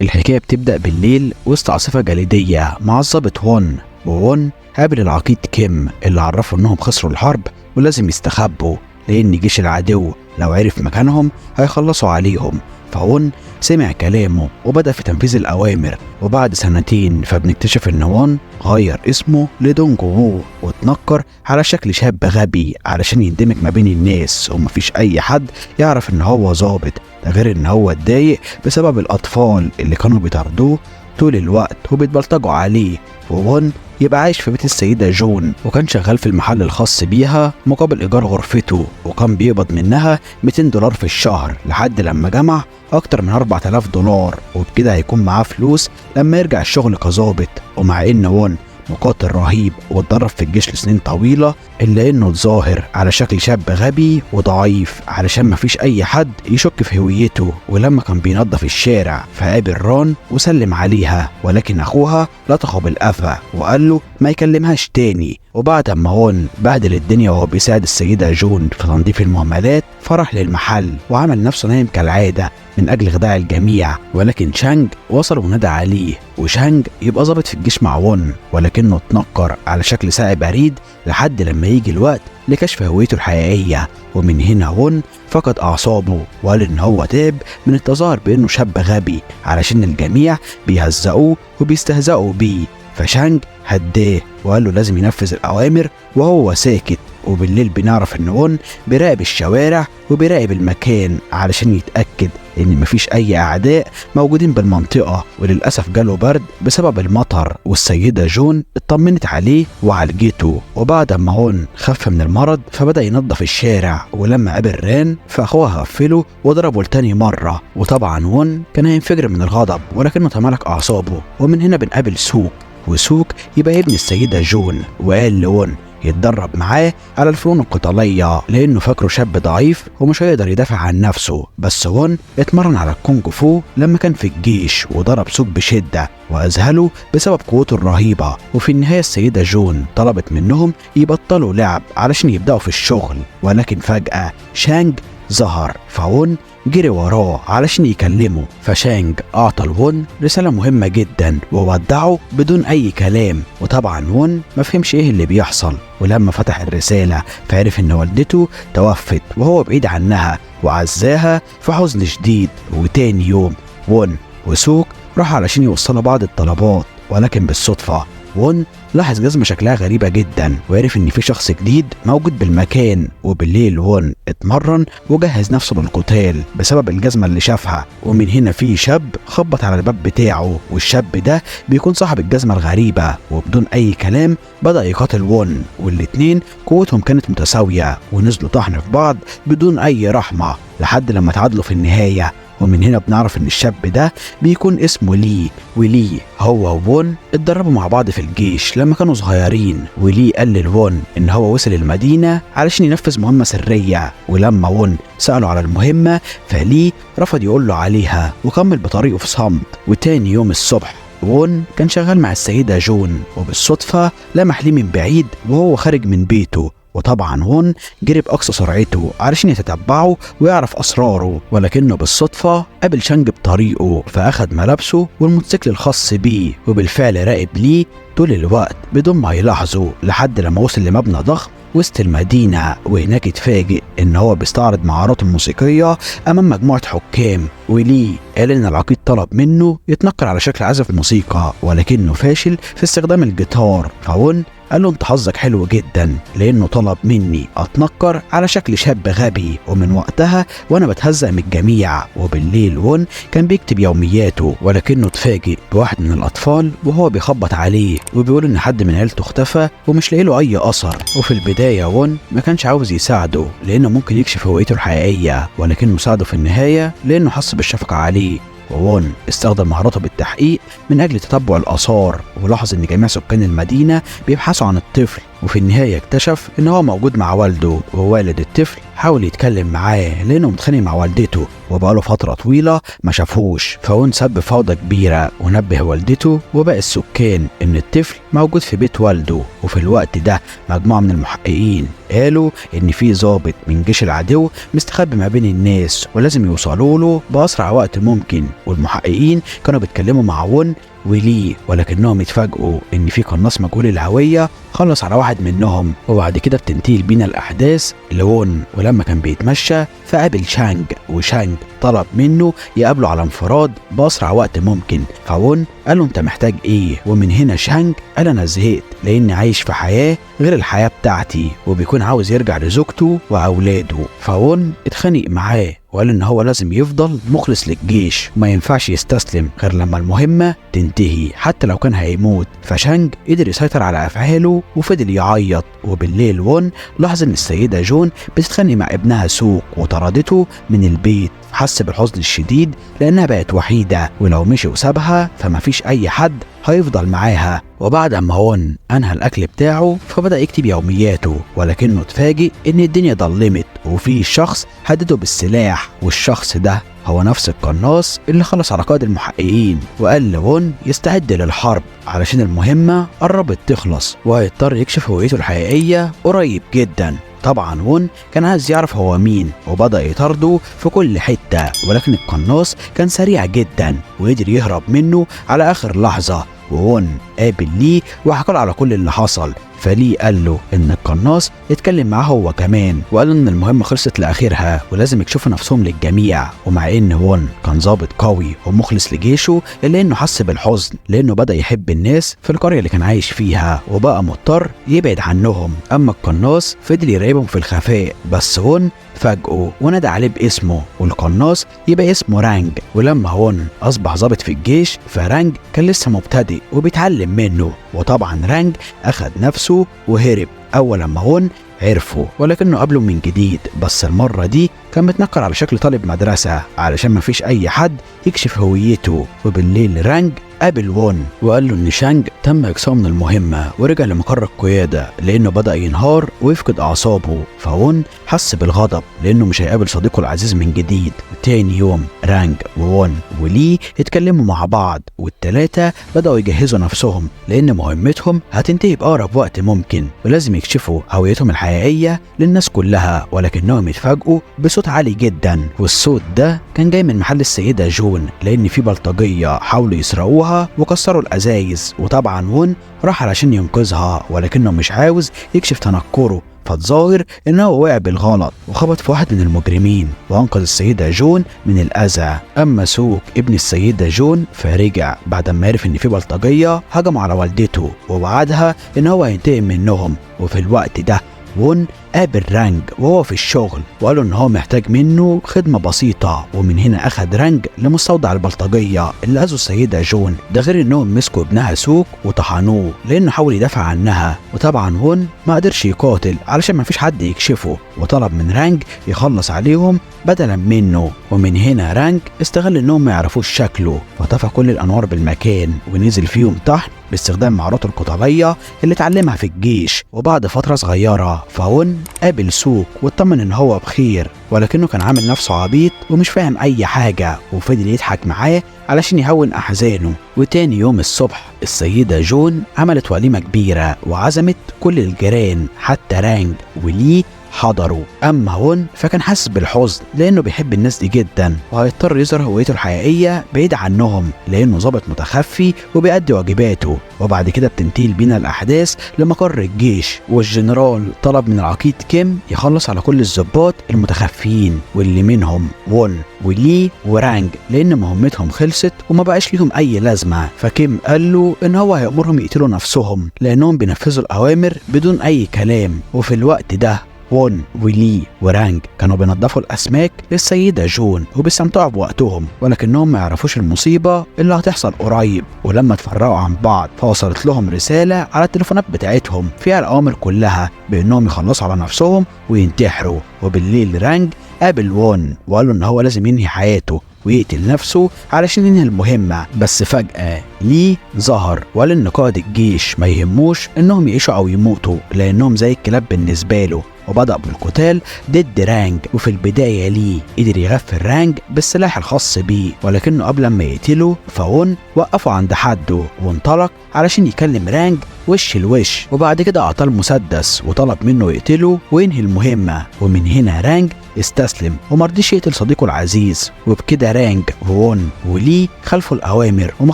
الحكاية بتبدأ بالليل وسط عاصفة جليدية مع الضابط وون، وون قابل العقيد كيم اللي عرفوا انهم خسروا الحرب ولازم يستخبوا لان جيش العدو لو عرف مكانهم هيخلصوا عليهم. فون سمع كلامه وبدأ في تنفيذ الأوامر، وبعد سنتين فبنكتشف إن وون غير اسمه لدونج وو واتنكر على شكل شاب غبي علشان يندمج ما بين الناس ومفيش أي حد يعرف إن هو ظابط، ده غير إن هو اتضايق بسبب الأطفال اللي كانوا بيطاردوه طول الوقت وبيتبلطجوا عليه. وون يبقى عايش في بيت السيدة جون، وكان شغال في المحل الخاص بيها مقابل إيجار غرفته، وكان بيقبض منها $200 في الشهر لحد لما جمع أكتر من $4000، وبكده هيكون معاه فلوس لما يرجع الشغل كظابط. ومع إن وون مقاتل رهيب واتدرب في الجيش لسنين طويلة، إلا إنه اتظاهر على شكل شاب غبي وضعيف علشان مفيش أي حد يشك في هويته. ولما كان بينظف الشارع فقابل ران وسلم عليها، ولكن أخوها لطخه بالقفا وقال له ما يكلمهاش تاني. وبعد ما وون بهدل الدنيا وهو بيساعد السيدة جون في تنظيف المهملات، فرح للمحل وعمل نفسه نايم كالعادة من أجل خداع الجميع. ولكن شانج وصل ونادى عليه، وشانج يبقى ظابط في الجيش مع وون، ولكنه اتنكر على شكل ساعي بريد لحد لما يجي الوقت لكشف هويته الحقيقية. ومن هنا وون فقد أعصابه وقال إن هو تاب من التظاهر بإنه شاب غبي علشان الجميع بيهزقوه وبيستهزئوا بيه. فشانج هداه وقال له لازم ينفذ الأوامر وهو ساكت. وبالليل بنعرف إن وون بيراقب الشوارع وبيراقب المكان علشان يتأكد إن مفيش أي أعداء موجودين بالمنطقة. وللأسف جاله برد بسبب المطر، والسيدة جون اطمنت عليه وعالجته. وبعد ما وون خف من المرض فبدأ ينظف الشارع، ولما قابل ران فأخوها غفله وضربه لتاني مرة. وطبعا وون كان هينفجر من الغضب ولكنه تمالك أعصابه. ومن هنا بنقابل سوك، وسوك يبقى ابن السيدة جون، وقال لوون يتدرب معاه على الفنون القتالية لأنه فاكره شاب ضعيف ومش هيقدر يدافع عن نفسه. بس وون اتمرن على الكونغ فو لما كان في الجيش وضرب سوك بشدة وأذهله بسبب قوته الرهيبة. وفي النهاية السيدة جون طلبت منهم يبطلوا لعب علشان يبدأوا في الشغل، ولكن فجأة شانج ظهر، فوون جري وراه علشان يكلمه. فشانج أعطى لوون رسالة مهمة جدا وودعه بدون أي كلام. وطبعا وون ما فهمش إيه اللي بيحصل، ولما فتح الرسالة فعرف إن والدته توفت وهو بعيد عنها وعزاها في حزن شديد. وتاني يوم وون وسوك راح علشان يوصلوا بعض الطلبات، ولكن بالصدفة وون لاحظ جزمة شكلها غريبة جدا وعرف ان في شخص جديد موجود بالمكان. وبالليل وون اتمرن وجهز نفسه للقتال بسبب الجزمة اللي شافها. ومن هنا في شاب خبط على الباب بتاعه، والشاب ده بيكون صاحب الجزمة الغريبة، وبدون اي كلام بدأ يقاتل وون. والاتنين قوتهم كانت متساوية ونزلوا طحن في بعض بدون اي رحمة لحد لما تعادلوا في النهاية. ومن هنا بنعرف ان الشاب ده بيكون اسمه لي، ولي هو وون اتدربوا مع بعض في الجيش لما كانوا صغيرين. ولي قال لوون ان هو وصل المدينة علشان ينفذ مهمة سرية، ولما وون سأله على المهمة فلي رفض يقول له عليها وكمل بطريقه في صمت. وتاني يوم الصبح وون كان شغال مع السيدة جون، وبالصدفة لمح ليه من بعيد وهو خارج من بيته. وطبعا وون جري بأقصى سرعته علشان يتتبعه ويعرف أسراره، ولكنه بالصدفة قابل شانج بطريقه فأخد ملابسه والموتوسيكل الخاص بيه، وبالفعل راقب ليه طول الوقت بدون ما يلاحظه لحد لما وصل لمبنى ضخم وسط المدينة. وهناك اتفاجئ ان هو بيستعرض مهاراته الموسيقية امام مجموعة حكام. ولي قال ان العقيد طلب منه يتنكر على شكل عازف موسيقى ولكنه فاشل في استخدام الجيتار. فون قال له انت حظك حلو جدا لانه طلب مني اتنكر على شكل شاب غبي، ومن وقتها وانا بتهزأ من الجميع. وبالليل وون كان بيكتب يومياته، ولكنه اتفاجئ بواحد من الاطفال وهو بيخبط عليه وبيقول ان حد من عيلته اختفى ومش لاقي له اي اثر. وفي البدايه وون ما كانش عاوز يساعده لانه ممكن يكشف هويته الحقيقيه، ولكنه ساعده في النهايه لانه حس بالشفقه عليه. وون استخدم مهاراته بالتحقيق من أجل تتبع الآثار، ولاحظ إن جميع سكان المدينة بيبحثوا عن الطفل. وفي النهاية اكتشف إن هو موجود مع والده، ووالد الطفل حاول يتكلم معاه لانه متخانق مع والدته وبقاله فتره طويله ما شافهوش. فون سبب فوضى كبيره ونبه والدته وباقي السكان ان الطفل موجود في بيت والده. وفي الوقت ده مجموعه من المحققين قالوا ان في ضابط من جيش العدو مستخبي ما بين الناس ولازم يوصلوا له باسرع وقت ممكن. والمحققين كانوا بيتكلموا مع وون وليه، ولكنهم اتفاجئوا ان في قناص مجهول الهويه خلص على واحد منهم. وبعد كده بتنتهي بينا الاحداث لون ولما كان بيتمشى فقابل شانج، وشانج طلب منه يقابله على انفراد باسرع وقت ممكن. فون قال له انت محتاج ايه؟ ومن هنا شانج قال انا زهقت لاني عايش في حياه غير الحياه بتاعتي، وبيكون عاوز يرجع لزوجته واولاده. فون اتخانق معاه وقال ان هو لازم يفضل مخلص للجيش وما ينفعش يستسلم غير لما المهمه تنتهي حتى لو كان هيموت. فشانج قدر يسيطر على افعاله وفضل يعيط. وبالليل وون لاحظ ان السيده جون بتتخانق مع ابنها سوك وطردته من البيت. حس بالحزن الشديد لانها بقت وحيده، ولو مشي وسابها فمفيش اي حد هيفضل معاها. وبعد ما وون انهى الاكل بتاعه فبدا يكتب يومياته، ولكنه اتفاجئ ان الدنيا ضلمت وفي شخص هدده بالسلاح، والشخص ده هو نفس القناص اللي خلص على قائد المحققين وقال لون يستعد للحرب علشان المهمه قربت تخلص وهيضطر يكشف هويته الحقيقيه قريب جدا. طبعا وون كان عايز يعرف هو مين وبدأ يطارده في كل حتة، ولكن القناص كان سريع جدا وقدر يهرب منه على آخر لحظة. وون قابل ليه وحكى له على كل اللي حصل. فليه قال له ان القناص اتكلم معاه هو كمان وقال ان المهمه خلصت لاخرها ولازم يكشفوا نفسهم للجميع. ومع ان وون كان ضابط قوي ومخلص لجيشه الا انه حس بالحزن لانه بدا يحب الناس في القريه اللي كان عايش فيها وبقى مضطر يبعد عنهم. اما القناص فضل يراقبهم في الخفاء، بس وون فاجئه ونادى عليه باسمه، والقناص يبقى اسمه رانج. ولما وون اصبح ضابط في الجيش فرانج كان لسه مبتدئ وبيتعلم منه، وطبعا رانج اخد نفسه وهرب اول لما وون عرفه، ولكنه قابله من جديد بس المرة دي كان متنكر على شكل طالب مدرسة علشان مفيش أي حد يكشف هويته. وبالليل رانج قابل وون وقال له إن شانج تم إقصائه من المهمة ورجع لمقر القيادة لأنه بدأ ينهار ويفقد أعصابه. فوون حس بالغضب لأنه مش هيقابل صديقه العزيز من جديد. تاني يوم رانج وون ولي اتكلموا مع بعض والتلاتة بدأوا يجهزوا نفسهم لأن مهمتهم هتنتهي بأقرب وقت ممكن ولازم يكشفوا هويتهم الحقيقية للناس كلها. ولكنهم اتفاجئوا بصوت عالي جدا، والصوت ده كان جاي من محل السيدة جون لأن في بلطجية حاولوا يسرقوها وكسروا الأزايز. وطبعا وون راح علشان ينقذها ولكنه مش عاوز يكشف تنكره، فاتظاهر انه وقع بالغلط وخبط في واحد من المجرمين وانقذ السيدة جون من الاذى. اما سوك ابن السيدة جون فرجع بعد ما عرف ان في بلطجية هجموا على والدته ووعدها ان هو هينتقم منهم. وفي الوقت ده وون قابل رانج وهو في الشغل وقال ان هو محتاج منه خدمه بسيطه، ومن هنا اخد رانج لمستودع البلطجيه اللي اذوا السيده جون. ده غير انهم مسكوا ابنها سوك وطحنوه لانه حاول يدافع عنها. وطبعا وون ما قدرش يقاتل علشان ما فيش حد يكشفه وطلب من رانج يخلص عليهم بدلا منه. ومن هنا رانج استغل انهم ما يعرفوش شكله وطفى كل الانوار بالمكان ونزل فيهم طحن باستخدام مهاراته القتاليه اللي اتعلمها في الجيش. وبعد فتره صغيره فون قابل سوك واطمن ان هو بخير، ولكنه كان عامل نفسه عبيط ومش فاهم اي حاجه وفضل يضحك معاه علشان يهون احزانه. وتاني يوم الصبح السيده جون عملت وليمه كبيره وعزمت كل الجيران حتى رانج وليه حضروا. اما وون فكان حاسس بالحزن لانه بيحب الناس دي جدا وهيضطر يظهر هويته الحقيقيه بعيد عنهم لانه ضابط متخفي وبيأدي واجباته. وبعد كده بتنتهي بينا الاحداث لمقر الجيش، والجنرال طلب من العقيد كيم يخلص على كل الضباط المتخفيين واللي منهم وون ولي ورانج لان مهمتهم خلصت وما بقاش ليهم اي لازمه. فكيم قال له ان هو هيأمرهم يقتلوا نفسهم لانهم بينفذوا الاوامر بدون اي كلام. وفي الوقت ده وون ولي ورانج كانوا بينضفوا الاسماك للسيده جون وبيستمتعوا بوقتهم، ولكنهم ما يعرفوش المصيبه اللي هتحصل قريب. ولما اتفرقوا عن بعض فوصلت لهم رساله على التليفونات بتاعتهم فيها الاوامر كلها بانهم يخلصوا على نفسهم وينتحروا. وبالليل رانج قابل وون وقال له ان هو لازم ينهي حياته ويقتل نفسه علشان ينهي المهمة. بس فجأة ليه ظهر وقال ان قائد الجيش ما يهموش انهم يعيشوا او يموتوا لانهم زي الكلاب بالنسبة له، وبدأ بالقتال ضد رانج. وفي البداية لي قدر يغفل رانج بالسلاح الخاص بيه، ولكنه قبل ما يقتله فون وقفه عند حده وانطلق علشان يكلم رانج وش لوش، وبعد كده اعطاه المسدس وطلب منه يقتله وينهي المهمة. ومن هنا رانج استسلم ومرضيش يقتل صديقه العزيز، وبكده رانج وون ولي خلفوا الأوامر وما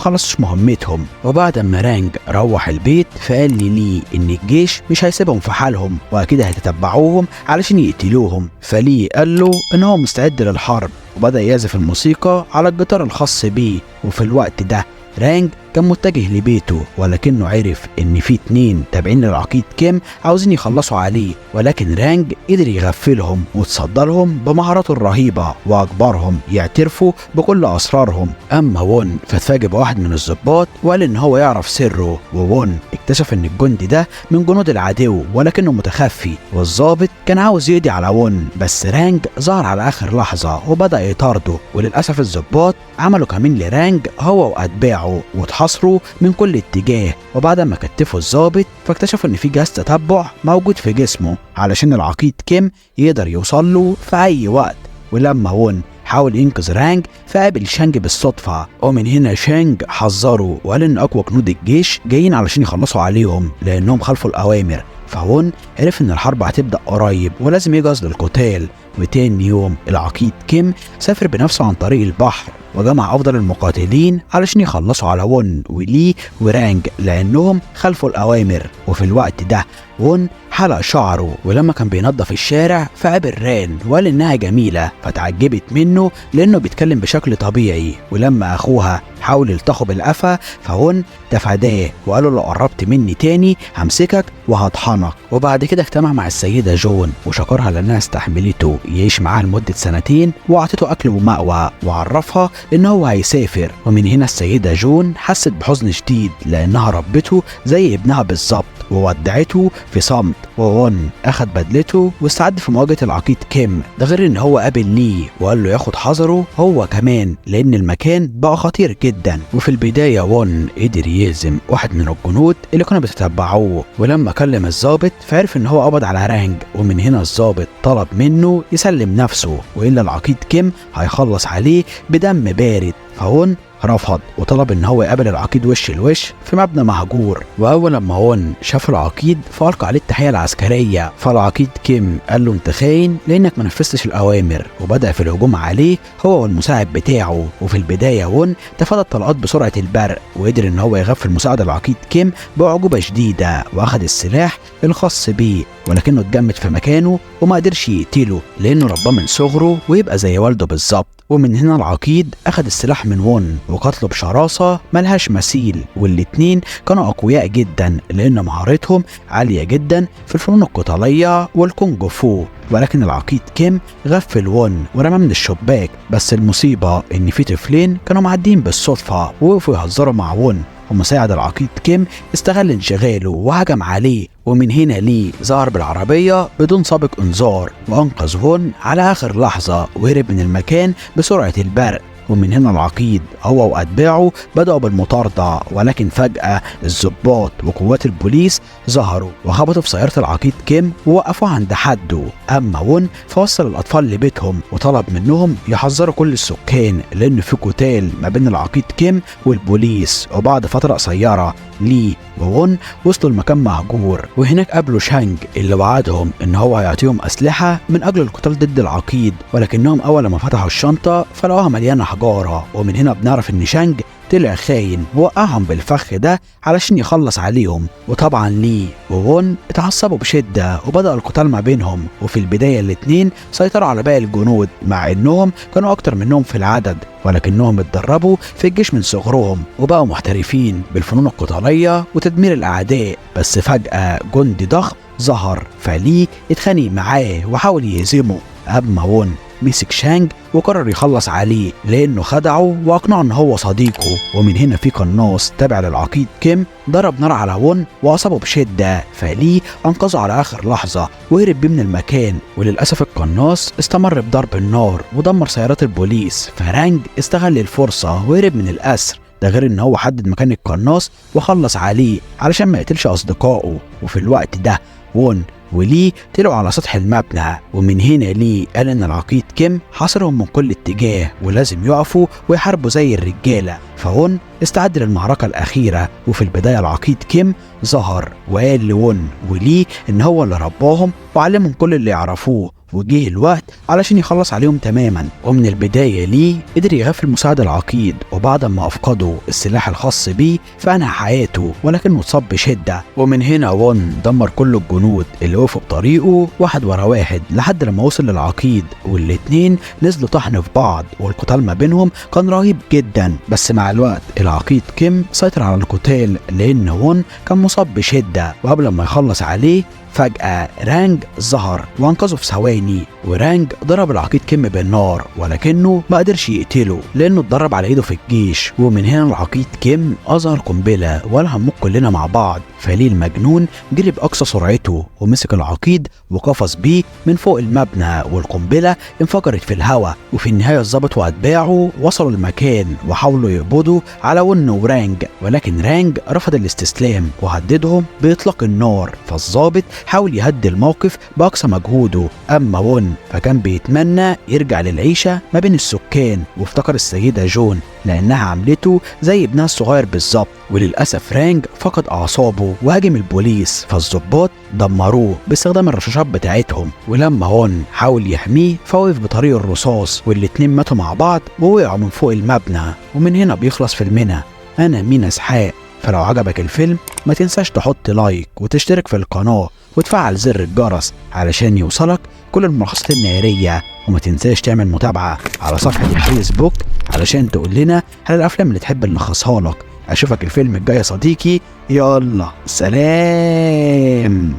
خلصوش مهمتهم. وبعد ما رانج روح البيت فقال لي إن الجيش مش هيسيبهم في حالهم وأكيد هيتتبعوهم علشان يقتلوهم. فلي قال له إن هو مستعد للحرب، وبدأ يعزف الموسيقى على الجيتار الخاص بيه. وفي الوقت ده رانج كان متجه لبيته، ولكنه عرف ان في 2 تابعين للعقيد كيم عاوزين يخلصوا عليه، ولكن رانج قدر يغفلهم وتصدى لهم بمهاراته الرهيبة واجبرهم يعترفوا بكل اسرارهم. اما وون فاتفاجئ بواحد من الضباط وقال ان هو يعرف سره، وون اكتشف ان الجندي ده من جنود العدو ولكنه متخفي، والضابط كان عاوز يقضي على وون، بس رانج ظهر على اخر لحظة وبدأ يطارده. وللاسف الضباط عملوا كمين لرانج هو واتباعه واتحاصروا من كل اتجاه. وبعد ما كتفوا الضابط فاكتشفوا ان في جهاز تتبع موجود في جسمه علشان العقيد كيم يقدر يوصل له في اي وقت. ولما وون حاول ينقذ رانج فقابل شانج بالصدفة، ومن هنا شانج حذره وقال ان اقوى جنود الجيش جايين علشان يخلصوا عليهم لانهم خالفوا الاوامر. فون عرف ان الحرب هتبدأ قريب ولازم يجهز للقتال. وتاني يوم العقيد كيم سافر بنفسه عن طريق البحر وجمع افضل المقاتلين علشان يخلصوا على وون ولي ورانج لانهم خلفوا الاوامر. وفي الوقت ده وون حلق شعره، ولما كان بينظف الشارع فقابل ران وقال انها جميله فتعجبت منه لانه بيتكلم بشكل طبيعي. ولما اخوها حاول يلتقوا بالقفا فون تفاداه وقال له لو قربت مني تاني همسكك وهطحنك. وبعد كده اجتمع مع السيده جون وشكرها لانها استحملته يعيش معاها لمده 2 واعطته اكل ومأوى وعرفها ان هو هيسافر. ومن هنا السيده جون حست بحزن شديد لانها ربته زي ابنها بالظبط وودعته في صمت. وون اخد بدلته واستعد في مواجهه العقيد كيم، ده غير ان هو قابل لي وقال له ياخد حذره هو كمان لان المكان بقى خطير جدا. وفي البدايه وون قدر يهزم واحد من الجنود اللي كانوا بيتتبعوه، ولما كلم الضابط فعرف ان هو قبض على رانج. ومن هنا الضابط طلب منه يسلم نفسه والا العقيد كيم هيخلص عليه بدم بارد. فون رفض وطلب ان هو يقابل العقيد وش لوش في مبنى مهجور. واول لما هون شاف العقيد فألقى عليه التحيه العسكريه، فالعقيد كيم قال له انت خاين لانك ما نفذتش الاوامر، وبدا في الهجوم عليه هو والمساعد بتاعه. وفي البدايه هون تفادى الطلقات بسرعه البرق وقدر ان هو يغفل مساعد العقيد كيم باعجوبه شديده واخد السلاح الخاص بيه، ولكنه اتجمد في مكانه وما قدرش يقتله لانه رباه من صغره ويبقى زي والده بالظبط. ومن هنا العقيد اخد السلاح من وون وقتله بشراسة ملهاش مثيل، والاتنين كانوا اقوياء جدا لان مهارتهم عالية جدا في الفنون القتالية والكونج فو. ولكن العقيد كيم غفل وون ورمى من الشباك، بس المصيبة ان في طفلين كانوا معديين بالصدفة ووقفوا يهزروا مع وون، ومساعد العقيد كيم استغل انشغاله وهجم عليه. ومن هنا لي ظهر بالعربية بدون سابق انذار وانقذ وون على اخر لحظة وهرب من المكان بسرعة البرق. ومن هنا العقيد هو واتباعه بدأوا بالمطاردة، ولكن فجأة الضباط وقوات البوليس ظهروا وخبطوا في سيارة العقيد كيم ووقفوا عند حده. اما وون فوصل الاطفال لبيتهم وطلب منهم يحذروا كل السكان لان في قتال ما بين العقيد كيم والبوليس. وبعد فترة قصيرة لي وون وصلوا لمكان مهجور، وهناك قابلوا شانج اللي وعدهم ان هو هيعطيهم اسلحة من اجل القتال ضد العقيد، ولكنهم اول ما فتحوا الشنطة فلقوها مليانة حجارة. ومن هنا بنعرف ان شانج طلع خاين ووقعهم بالفخ ده علشان يخلص عليهم. وطبعا لي وون اتعصبوا بشدة وبدأ القتال ما بينهم. وفي البداية الاتنين سيطروا على باقي الجنود مع انهم كانوا اكتر منهم في العدد، ولكنهم اتدربوا في الجيش من صغرهم وبقوا محترفين بالفنون القتالية وتدمير الاعداء. بس فجأة جندي ضخم ظهر فلي اتخانق معاه وحاول يهزمه. اما وون مسك شانج وقرر يخلص عليه لانه خدعه واقنعه ان هو صديقه. ومن هنا في قناص تابع للعقيد كيم ضرب نار على وون واصابه بشده، فلي انقذه على اخر لحظه وهرب بيه من المكان. وللاسف القناص استمر بضرب النار ودمر سيارات البوليس، فرانج استغل الفرصه وهرب من الاسر، ده غير ان هو حدد مكان القناص وخلص عليه علشان ما يقتلش اصدقائه. وفي الوقت ده وون ولي طلعوا على سطح المبنى، ومن هنا لي قال ان العقيد كيم حاصرهم من كل اتجاه ولازم يقفوا ويحاربوا زي الرجاله. فون استعد للمعركه الاخيره، وفي البدايه العقيد كيم ظهر وقال لون ولي ان هو اللي رباهم وعلمهم كل اللي يعرفوه، وجه الوقت علشان يخلص عليهم تماما. ومن البداية ليه قدر يغفل مساعد العقيد، وبعد ما أفقده السلاح الخاص بيه فأنهى حياته، ولكنه اتصاب بشدة. ومن هنا وون دمر كل الجنود اللي وقفوا بطريقه واحد ورا واحد لحد لما وصل للعقيد، والاتنين نزلوا طحن في بعض، والقتال ما بينهم كان رهيب جدا. بس مع الوقت العقيد كيم سيطر على القتال لأن وون كان مصاب بشدة، وقبل ما يخلص عليه فجأة رانج ظهر وانقذه في ثواني. ورانج ضرب العقيد كيم بالنار، ولكنه ما قدرش يقتله لانه اتدرب على ايده في الجيش. ومن هنا العقيد كيم اظهر قنبله ولا هنموت كلنا مع بعض. فليه المجنون جري باقصى سرعته ومسك العقيد وقفز بيه من فوق المبنى، والقنبله انفجرت في الهواء. وفي النهايه الضابط واتباعه وصلوا المكان وحاولوا يقبضوا على ون ورانج، ولكن رانج رفض الاستسلام وهددهم باطلاق النار. فالضابط حاول يهدي الموقف باقصى مجهوده، اما وون فكان بيتمنى يرجع للعيشه ما بين السكان، وافتكر السيده جون لانها عملته زي ابنها الصغير بالظبط. وللاسف رانج فقد اعصابه وهاجم البوليس، فالضباط دمروه باستخدام الرشاشات بتاعتهم. ولما وون حاول يحميه فوقف بطريق الرصاص، والاتنين ماتوا مع بعض ووقعوا من فوق المبنى. ومن هنا بيخلص فيلمنا. انا مينا اسحاق. فلو عجبك الفيلم ما تنساش تحط لايك وتشترك في القناة وتفعل زر الجرس علشان يوصلك كل الملخصات النهارية، وما تنساش تعمل متابعة على صفحة الفيسبوك علشان تقول لنا هل الأفلام اللي تحب نلخصها لك. أشوفك الفيلم الجاي يا صديقي، يلا سلام.